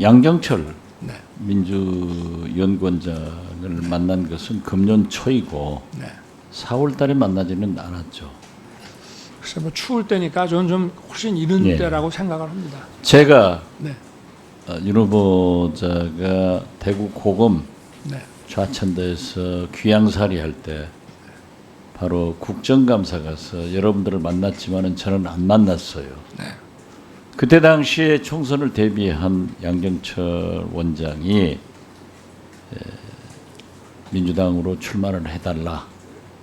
양정철 네. 민주연구원장을 만난 것은 금년 초이고 네. 4월 달에 만나지는 않았죠. 글쎄 뭐 추울 때니까 저는 좀 훨씬 이른 예. 때라고 생각을 합니다. 제가 네. 윤 후보자가 대구 고검 네. 좌천대에서 귀양살이 할 때 바로 국정감사 가서 여러분들을 만났지만은 저는 안 만났어요. 네. 그때 당시에 총선을 대비한 양정철 원장이 민주당으로 출마를 해달라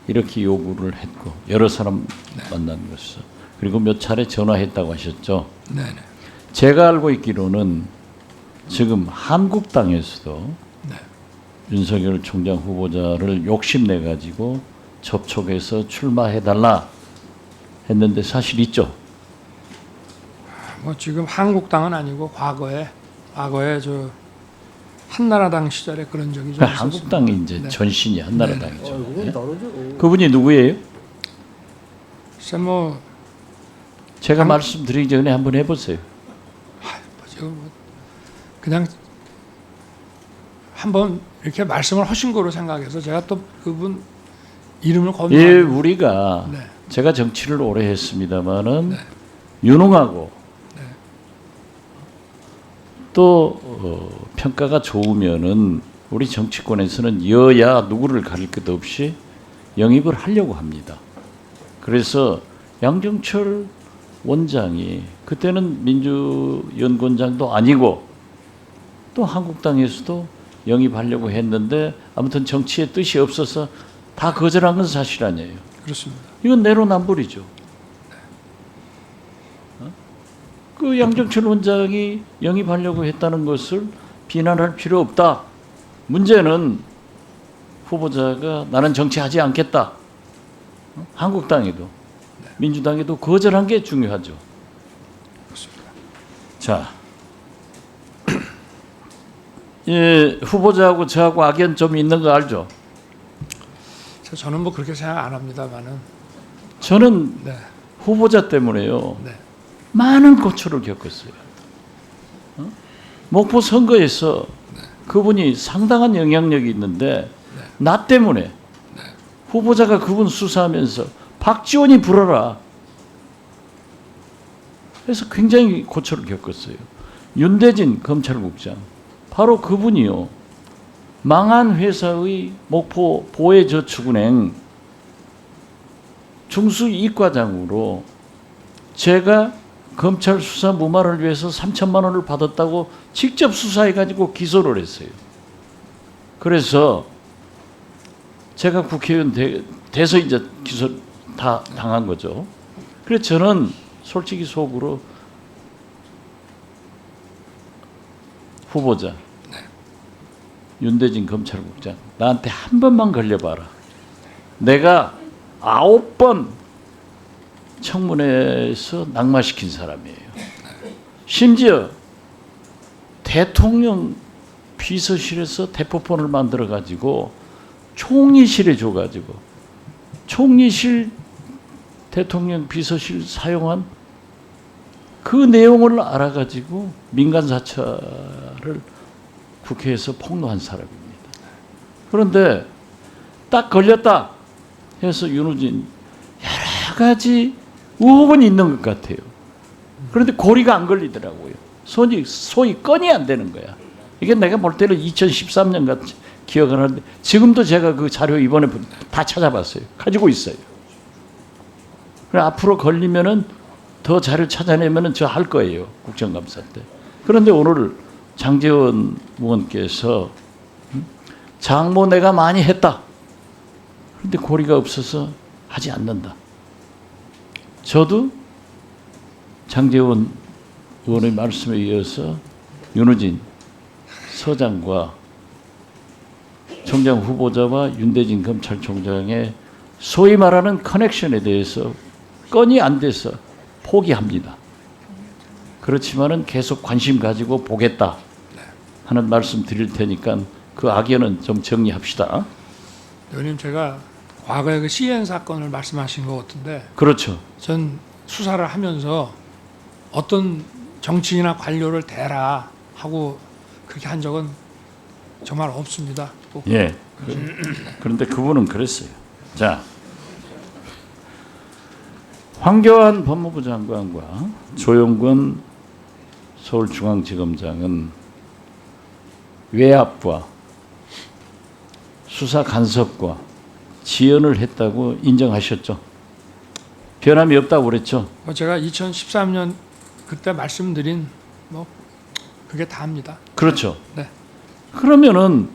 이렇게 요구를 했고 여러 사람 만난 것이죠. 그리고 몇 차례 전화했다고 하셨죠. 네. 제가 알고 있기로는 지금 한국당에서도 네. 윤석열 총장 후보자를 욕심내 가지고 접촉해서 출마해달라 했는데 사실 있죠. 뭐 지금 한국당은 아니고 과거에 저 한나라당 시절에 그런 적이 좀 있었습니다. 한국당이 이제 네. 전신이 한나라당이죠. 그건 예? 다르죠. 그분이 누구예요? 글쎄 뭐 제가 말씀드리기 전에 한번 해보세요. 지금 뭐 그냥 한번 이렇게 말씀을 하신 거로 생각해서 제가 또 그분 이름을 예, 검토하는 우리가 네. 제가 정치를 오래 했습니다만은 네. 유능하고 네. 또 평가가 좋으면은 우리 정치권에서는 여야 누구를 가릴 것 없이 영입을 하려고 합니다. 그래서 양정철 원장이 그때는 민주연구원장도 아니고 또 한국당에서도 영입하려고 했는데 아무튼 정치에 뜻이 없어서 다 거절한 건 사실 아니에요. 그렇습니다. 이건 내로남불이죠. 그 양정철 원장이 영입하려고 했다는 것을 비난할 필요 없다. 문제는 후보자가 나는 정치하지 않겠다. 한국당에도 민주당에도 거절한 게 중요하죠. 그렇습니다. 자, 예, 후보자하고 저하고 악연점이 있는 거 알죠? 저는 뭐 그렇게 생각 안 합니다만은 저는 네. 후보자 때문에요. 네. 많은 고초를 겪었어요. 목포 선거에서 그분이 상당한 영향력이 있는데 나 때문에 후보자가 그분 수사하면서 박지원이 불어라. 그래서 굉장히 고초를 겪었어요. 윤대진 검찰국장 바로 그분이요. 망한 회사의 목포 보혜저축은행 중수이과장으로 제가 검찰 수사 무마를 위해서 3천만 원을 받았다고 직접 수사해가지고 기소를 했어요. 그래서 제가 국회의원 돼서 이제 기소 다 당한 거죠. 그래서 저는 솔직히 속으로 후보자 윤대진 검찰국장 나한테 한 번만 걸려봐라. 내가 9번 청문회에서 낙마시킨 사람이에요. 심지어 대통령 비서실에서 대포폰을 만들어 가지고 총리실에 줘 가지고 총리실 대통령 비서실 사용한 그 내용을 알아 가지고 민간 사찰을 국회에서 폭로한 사람입니다. 그런데 딱 걸렸다 해서 윤호진 여러 가지 의혹은 있는 것 같아요. 그런데 고리가 안 걸리더라고요. 소위 건이 안 되는 거야. 이게 내가 볼 때는 2013년 같이 기억을 하는데 지금도 제가 그 자료 이번에 다 찾아봤어요. 가지고 있어요. 그래 앞으로 걸리면은 더 자료 찾아내면은 저 할 거예요. 국정감사 때. 그런데 오늘 장제원 의원께서 장모 내가 많이 했다. 그런데 고리가 없어서 하지 않는다. 저도 장제원 의원의 말씀에 이어서 윤호진 서장과 총장 후보자와 윤대진 검찰총장의 소위 말하는 커넥션에 대해서 건이 안 돼서 포기합니다. 그렇지만은 계속 관심 가지고 보겠다 하는 말씀 드릴 테니까 그 악연은 좀 정리합시다. 의원님 제가 과거에 그 CN 사건을 말씀하신 것 같은데 그렇죠. 전 수사를 하면서 어떤 정치인이나 관료를 대라 하고 그렇게 한 적은 정말 없습니다. 꼭 예. 그런데 그분은 그랬어요. 자, 황교안 법무부 장관과 조영근 서울중앙지검장은 외압과 수사 간섭과 지연을 했다고 인정하셨죠. 변함이 없다고 그랬죠. 뭐 제가 2013년 그때 말씀드린 뭐 그게 다입니다. 그렇죠. 네. 그러면은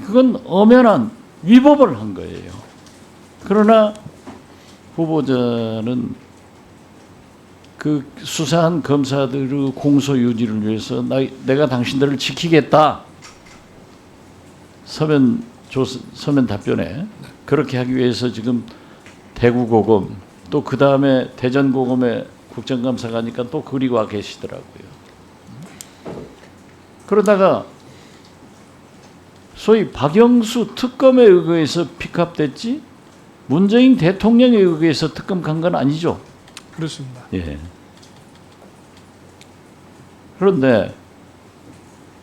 그건 엄연한 위법을 한 거예요. 그러나 후보자는 그 수사한 검사들의 공소 유지를 위해서 내가 당신들을 지키겠다. 서면 답변에 그렇게 하기 위해서 지금 대구고검 또 그 다음에 대전고검에 국정감사가니까 또 그리 와 계시더라고요. 그러다가 소위 박영수 특검에 의해서 픽업됐지 문재인 대통령에 의해서 특검 간 건 아니죠. 그렇습니다. 예. 그런데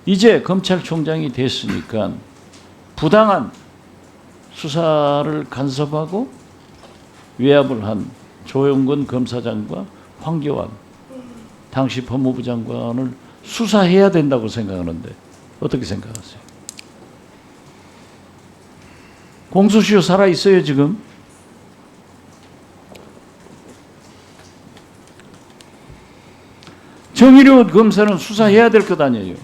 이제 검찰총장이 됐으니까 부당한 수사를 간섭하고 외압을 한 조영근 검사장과 황교안 당시 법무부 장관을 수사해야 된다고 생각하는데 어떻게 생각하세요? 공소시효 살아 있어요 지금? 정의로운 검사는 수사해야 될 것 아니에요.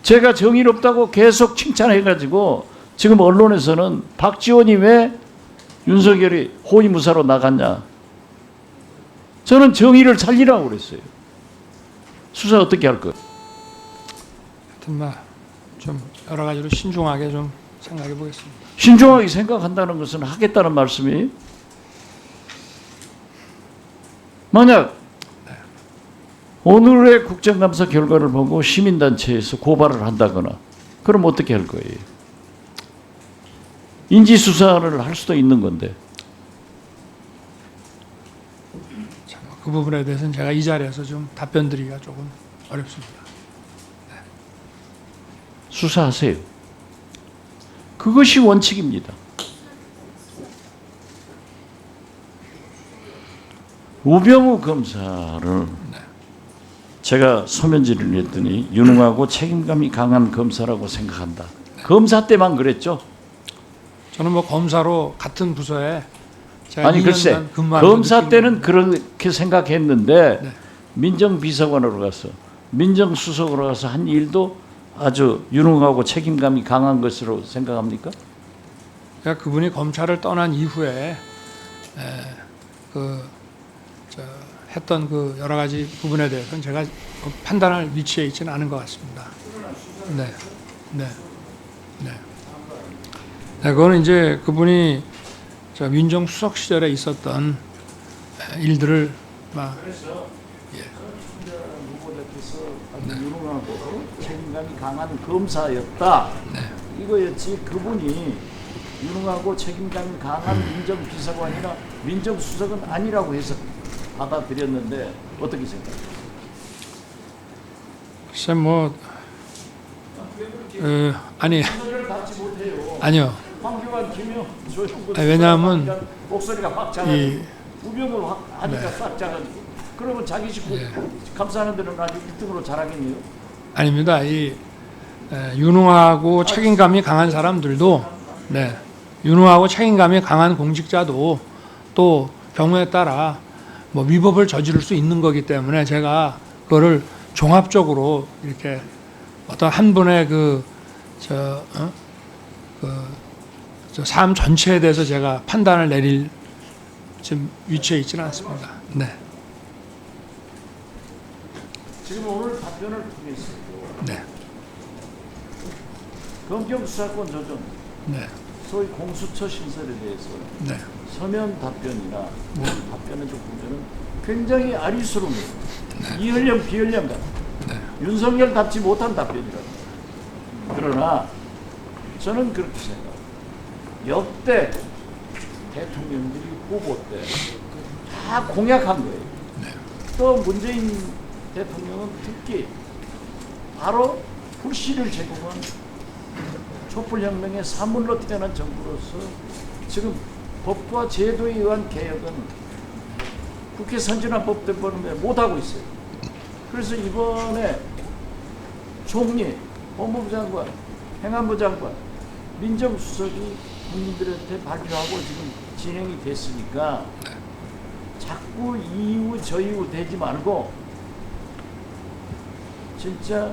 제가 정의롭다고 계속 칭찬해가지고 지금 언론에서는 박지원이 왜 윤석열이 호위무사로 나갔냐. 저는 정의를 살리라고 그랬어요. 수사 어떻게 할 거? 하여튼 좀 여러 가지로 신중하게 좀 생각해 보겠습니다. 신중하게 생각한다는 것은 하겠다는 말씀이에요? 만약 오늘의 국정감사 결과를 보고 시민단체에서 고발을 한다거나 그럼 어떻게 할 거예요? 인지수사를 할 수도 있는 건데. 그 부분에 대해서는 제가 이 자리에서 좀 답변 드리기가 조금 어렵습니다. 수사하세요. 그것이 원칙입니다. 우병우 검사를 제가 서면 질의를 했더니 유능하고 책임감이 강한 검사라고 생각한다. 검사 때만 그랬죠. 저는 뭐 검사로 같은 부서에 제가 아니 2년간 글쎄 근무하는 검사 때는 그렇게 생각했는데 네. 민정비서관으로 가서 민정수석으로 가서 한 일도 아주 유능하고 책임감이 강한 것으로 생각합니까? 그러니까 그분이 검찰을 떠난 이후에 했던 그 여러 가지 부분에 대해서는 제가 판단할 위치에 있지는 않은 것 같습니다. 네, 네, 네. 네, 그거는 이제 그분이 저 민정수석 시절에 있었던 일들을 막 그래서 후보자께서 아주 유능하고 책임감이 강한 검사였다. 이거였지 그분이 유능하고 책임감이 강한 민정비서관이나 민정수석은 아니라고 해서 받아들였는데 어떻게 생각해요? 글쎄 아니요. 황교안, 김영, 조영근 왜냐하면 목소리가 확 작아지고 우병우를 확 하니까 싹 작아지고 그러면 자기 식구 감싸는 데는 아주 1등으로 잘하겠네요. 아닙니다. 유능하고 책임감이 강한 사람들도 유능하고 책임감이 강한 공직자도 또 경우에 따라 뭐 위법을 저지를 수 있는 거기 때문에 제가 그거를 종합적으로 이렇게 어떤 한 분의 삶 전체에 대해서 제가 판단을 내릴 지금 위치에 있지는 않습니다. 네. 지금 오늘 답변을 통해서 네. 검경 수사권 조정, 소위 공수처 신설에 대해서 네. 서면 답변이나 답변을 좀 보면은 굉장히 아리수로워요. 이연령 비연령 같아. 윤석열답지 못한 답변이라고. 그러나 저는 그렇게 생각해요. 역대 대통령들이 후보 때 다 공약한 거예요. 또 문재인 대통령은 특히 바로 불씨를 제공한 촛불혁명의 사물로 태어난 정부로서 지금 법과 제도에 의한 개혁은 국회 선진화법 때문에 못하고 있어요. 그래서 이번에 총리, 법무부 장관, 행안부 장관, 민정수석이 국민들한테 발표하고 지금 진행이 됐으니까 자꾸 이유 저이유 되지 말고 진짜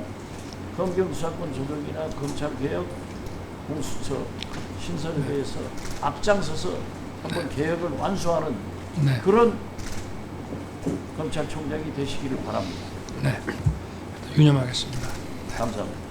검경수사권 조정이나 검찰개혁, 공수처 신설에 대해서 앞장서서 한번 개혁을 완수하는 네. 그런 검찰총장이 되시기를 바랍니다. 네. 유념하겠습니다. 감사합니다.